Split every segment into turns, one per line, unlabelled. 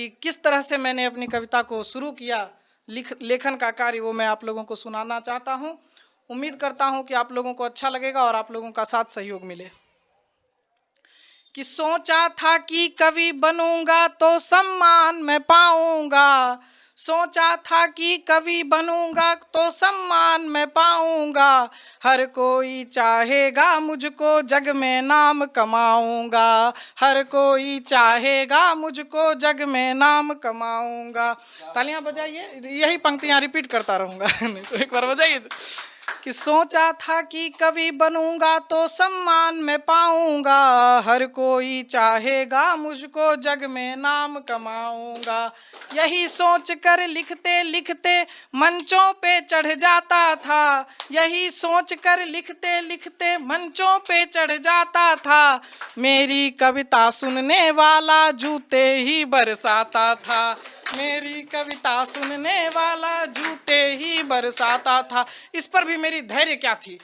कि किस तरह से मैंने अपनी कविता को शुरू किया, लेखन का कार्य, वो मैं आप लोगों को सुनाना चाहता हूँ। उम्मीद करता हूँ कि आप लोगों को अच्छा लगेगा और आप लोगों का साथ सहयोग मिले। कि सोचा था कि कवि बनूंगा तो सम्मान मैं पाऊंगा, सोचा था कि कवि बनूंगा तो सम्मान मैं पाऊंगा, हर कोई चाहेगा मुझको जग में नाम कमाऊंगा, हर कोई चाहेगा मुझको जग में नाम कमाऊंगा। तालियां बजाइए, यही पंक्तियां रिपीट करता रहूंगा। नहीं तो एक बार बजाइए। कि सोचा था कि कवि बनूंगा तो सम्मान मैं पाऊंगा, हर कोई चाहेगा मुझको जग में नाम कमाऊंगा, यही सोच कर लिखते लिखते मंचों पे चढ़ जाता था, यही सोच कर लिखते लिखते मंचों पे चढ़ जाता था, मेरी कविता सुनने वाला जूते ही बरसाता था, मेरी कविता सुनने वाला जूते ही बरसाता था। इस पर भी मेरी धैर्य क्या थी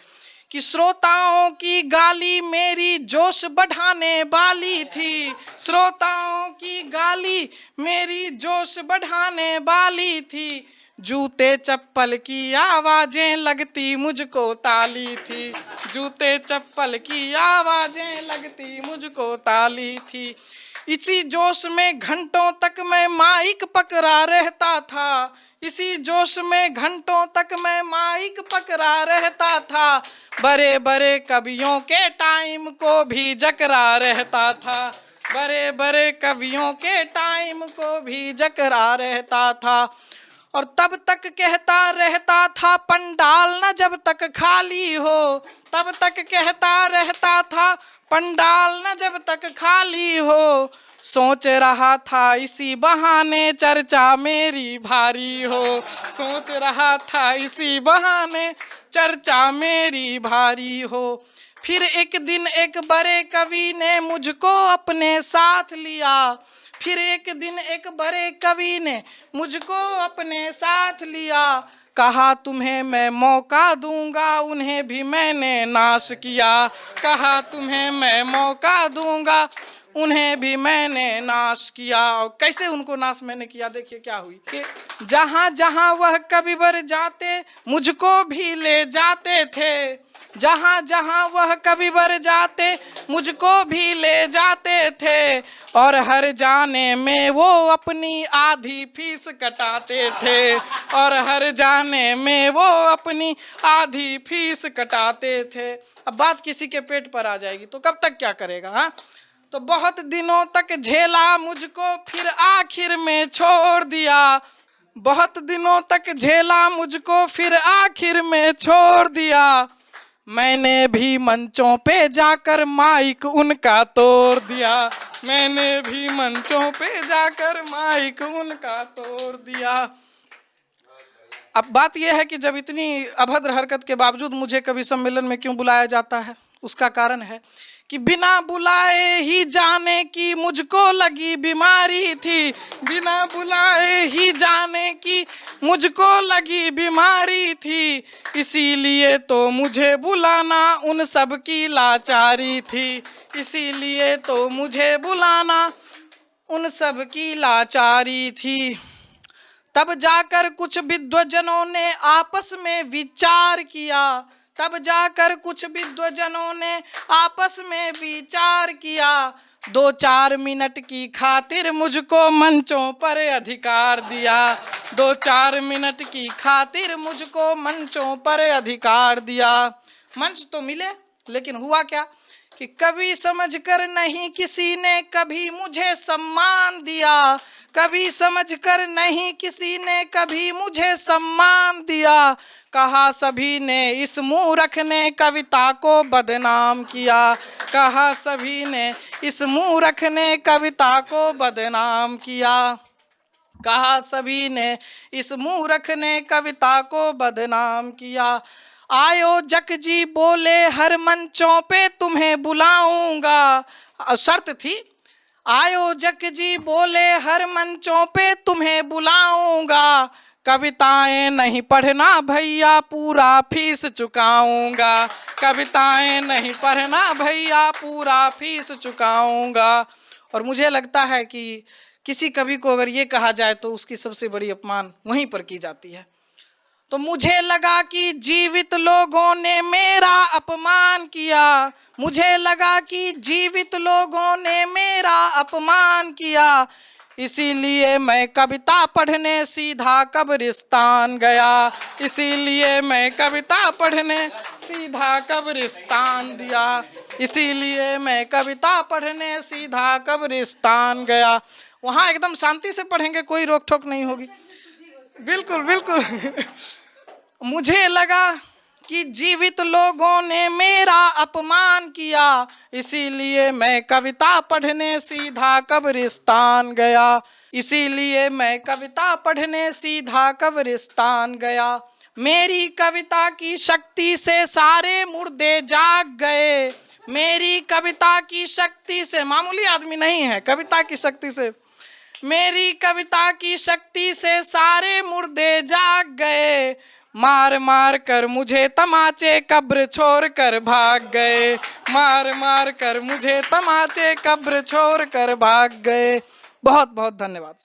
कि श्रोताओं की गाली मेरी जोश बढ़ाने वाली थी, श्रोताओं की गाली मेरी जोश बढ़ाने वाली थी, जूते चप्पल की आवाजें लगती मुझको ताली थी, जूते चप्पल की आवाजें लगती मुझको ताली थी, इसी जोश में घंटों तक मैं माइक पकड़ा रहता था, इसी जोश में घंटों तक मैं माइक पकड़ा रहता था, बड़े बड़े कवियों के टाइम को भी जकरा रहता था, बड़े बड़े कवियों के टाइम को भी जकरा रहता था, और तब तक कहता रहता था पंडाल न जब तक खाली हो, तब तक कहता रहता था पंडाल न जब तक खाली हो, सोच रहा था इसी बहाने चर्चा मेरी भारी हो, सोच रहा था इसी बहाने चर्चा मेरी भारी हो, फिर एक दिन एक बड़े कवि ने मुझको अपने साथ लिया, फिर एक दिन एक बड़े कवि ने मुझको अपने साथ लिया, कहा तुम्हें मैं मौका दूंगा, उन्हें भी मैंने नाश किया, कहा तुम्हें मैं मौका दूंगा, उन्हें भी मैंने नाश किया। और कैसे उनको नाश मैंने किया, देखिए क्या हुई कि जहाँ जहाँ वह कविवर जाते मुझको भी ले जाते थे, जहाँ जहाँ वह कविवर जाते मुझको भी ले जाते थे, और हर जाने में वो अपनी आधी फीस कटाते थे, और हर जाने में वो अपनी आधी फीस कटाते थे। अब बात किसी के पेट पर आ जाएगी तो कब तक क्या करेगा, हाँ? तो बहुत दिनों तक झेला मुझको फिर आखिर में छोड़ दिया, बहुत दिनों तक झेला मुझको फिर आखिर में छोड़ दिया, मैंने भी मंचों पे जाकर माइक उनका तोड़ दिया, मैंने भी मंचों पे जाकर माइक उनका तोड़ दिया। अब बात यह है कि जब इतनी अभद्र हरकत के बावजूद मुझे कवि सम्मेलन में क्यों बुलाया जाता है, उसका कारण है कि बिना बुलाए ही जाने की मुझको लगी बीमारी थी, बिना बुलाए ही जाने की मुझको लगी बीमारी थी, इसीलिए तो मुझे बुलाना उन सब की लाचारी थी, इसीलिए तो मुझे बुलाना उन सब की लाचारी थी। तब जाकर कुछ विद्वजनों ने आपस में विचार किया, तब जाकर कुछ विद्वजनों ने आपस में विचार किया, 2-4 मिनट की खातिर मुझको मंचों पर अधिकार दिया, 2-4 मिनट की खातिर मुझको मंचों पर अधिकार दिया। मंच तो मिले, लेकिन हुआ क्या कि कवि समझकर नहीं किसी ने कभी मुझे सम्मान दिया, कभी समझकर नहीं किसी ने कभी मुझे सम्मान दिया, कहा सभी ने इस मूर्ख ने कविता को बदनाम किया, कहा सभी ने इस मूर्ख ने कविता को बदनाम किया, कहा सभी ने इस मूर्ख ने कविता को बदनाम किया। आयोजक जी बोले हर मंचों पे तुम्हें बुलाऊंगा, शर्त थी, आयोजक जी बोले हर मंचों पे तुम्हें बुलाऊंगा, कविताएं नहीं पढ़ना भैया पूरा फीस चुकाऊंगा, कविताएं नहीं पढ़ना भैया पूरा फीस चुकाऊंगा। और मुझे लगता है कि किसी कवि को अगर ये कहा जाए तो उसकी सबसे बड़ी अपमान वहीं पर की जाती है। तो मुझे लगा कि जीवित लोगों ने मेरा अपमान किया, मुझे लगा कि जीवित लोगों ने मेरा अपमान किया, इसीलिए मैं कविता पढ़ने सीधा कब्रिस्तान गया, इसीलिए मैं कविता पढ़ने सीधा कब्रिस्तान दिया, इसीलिए मैं कविता पढ़ने सीधा कब्रिस्तान गया। वहाँ एकदम शांति से पढ़ेंगे, कोई रोक टोक नहीं होगी। बिल्कुल बिल्कुल। मुझे लगा कि जीवित लोगों ने मेरा अपमान किया, इसीलिए मैं कविता पढ़ने सीधा कब्रिस्तान गया, इसीलिए मैं कविता पढ़ने सीधा कब्रिस्तान गया। मेरी कविता की शक्ति से सारे मुर्दे जाग गए, मेरी कविता की शक्ति से, मामूली आदमी नहीं है, कविता की शक्ति से, मेरी कविता की शक्ति से सारे मुर्दे जाग गए, मार मार कर मुझे तमाचे कब्र छोड़ कर भाग गए, मार मार कर मुझे तमाचे कब्र छोड़ कर भाग गए। बहुत बहुत धन्यवाद।